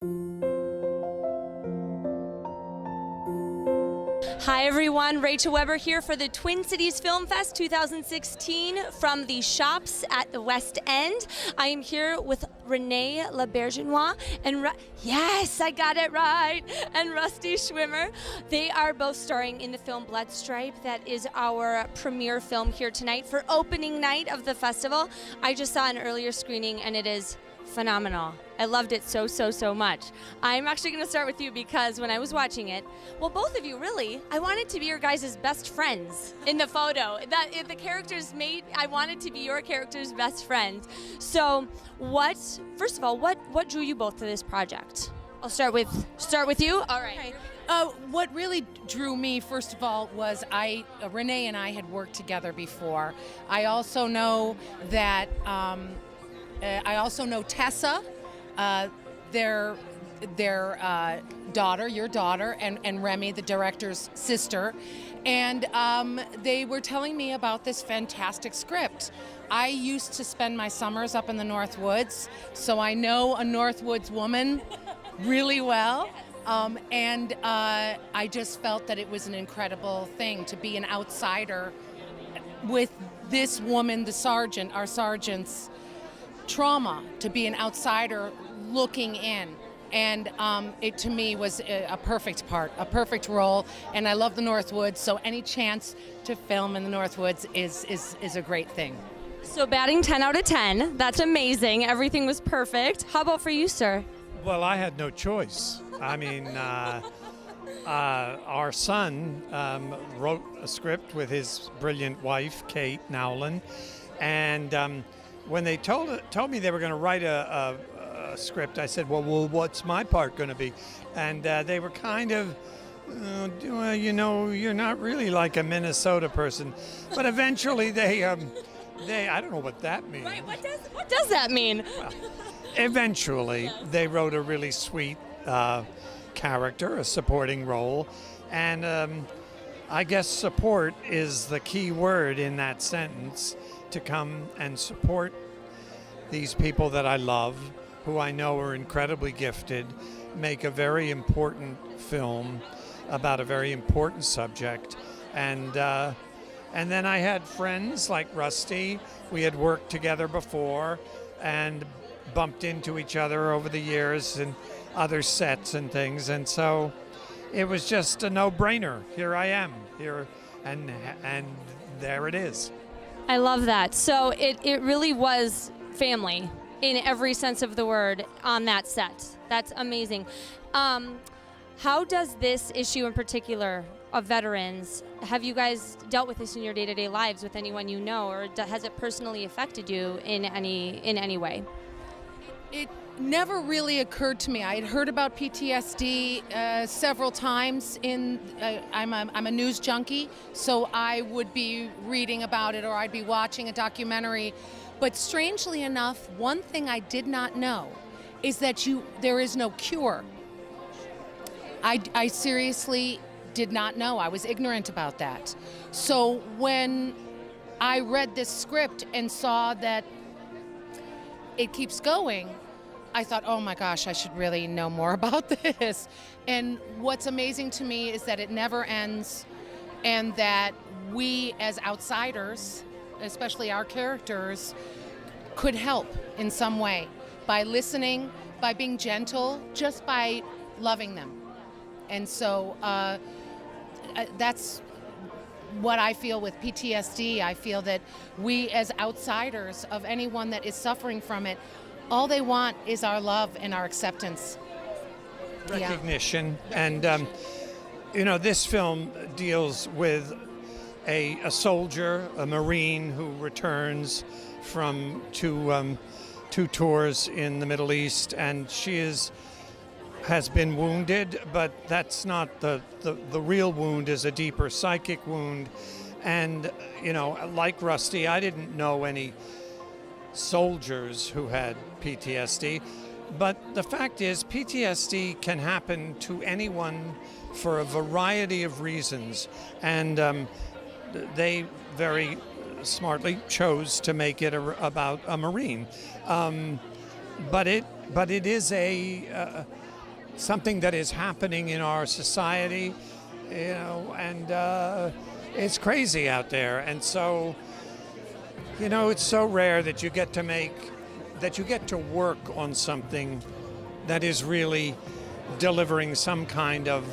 Hi everyone, Rachel Weber here for the Twin Cities Film Fest 2016 from the shops at the West End. I am here with Rene Auberjunois and yes, I got it right, and Rusty Schwimmer. They are both starring in the film BloodStripe. That is our premiere film here tonight for opening night of the festival. I just saw an earlier screening and it is phenomenal. I loved it so much. I'm actually going to start with you because when I was watching it, well, both of you really, I wanted to be your guys' best friends in the photo. That if the characters made, I wanted to be your characters' best friends. So, first of all, what drew you both to this project? I'll start with you. All right. What really drew me, first of all, was Rene and I had worked together before. I also know that. I also know Tessa, their daughter, your daughter, and Remy, the director's sister, and they were telling me about this fantastic script. I used to spend my summers up in the North Woods, so I know a North Woods woman really well, and I just felt that it was an incredible thing to be an outsider with this woman, our sergeant's trauma, to be an outsider looking in, and it to me was a perfect part, a perfect role, and I love the North Woods, so any chance to film in the North Woods is a great thing. So batting 10 out of 10, that's amazing. Everything was perfect. How about for you, sir? Well, I had no choice. I mean, our son wrote a script with his brilliant wife, Kate Nowlin, and when they told me they were going to write a script, I said, well, what's my part going to be? And they were kind of, well, you know, you're not really like a Minnesota person. But eventually they I don't know what that means. Right, what does that mean? Well, eventually they wrote a really sweet character, a supporting role. And I guess support is the key word in that sentence. To come and support these people that I love, who I know are incredibly gifted, make a very important film about a very important subject. And then I had friends like Rusty. We had worked together before and bumped into each other over the years in other sets and things. And so it was just a no-brainer. Here I am, here, and there it is. I love that. So it really was family in every sense of the word on that set. That's amazing. How does this issue in particular of veterans, have you guys dealt with this in your day-to-day lives with anyone you know, or has it personally affected you in any way? It never really occurred to me. I had heard about PTSD several times. I'm a news junkie, so I would be reading about it or I'd be watching a documentary. But strangely enough, one thing I did not know is that there is no cure. I seriously did not know. I was ignorant about that. So when I read this script and saw that it keeps going, I thought, oh my gosh, I should really know more about this. And what's amazing to me is that it never ends, and that we as outsiders, especially our characters, could help in some way by listening, by being gentle, just by loving them. And so that's what I feel with PTSD. I feel that we as outsiders of anyone that is suffering from it, all they want is our love and our acceptance. Recognition. Yeah. And, this film deals with a soldier, a Marine who returns from two tours in the Middle East, and she has been wounded, but that's not the real wound, is a deeper psychic wound. And, like Rusty, I didn't know any soldiers who had PTSD, but the fact is PTSD can happen to anyone for a variety of reasons, and they very smartly chose to make it about a Marine, but it is a something that is happening in our society, and it's crazy out there. And so, it's so rare that you get to work on something that is really delivering some kind of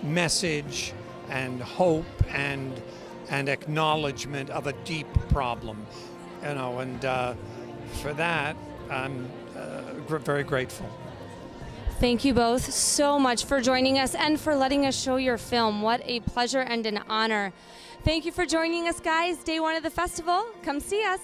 message and hope and acknowledgement of a deep problem, and for that, I'm very grateful. Thank you both so much for joining us and for letting us show your film. What a pleasure and an honor. Thank you for joining us, guys. Day one of the festival. Come see us.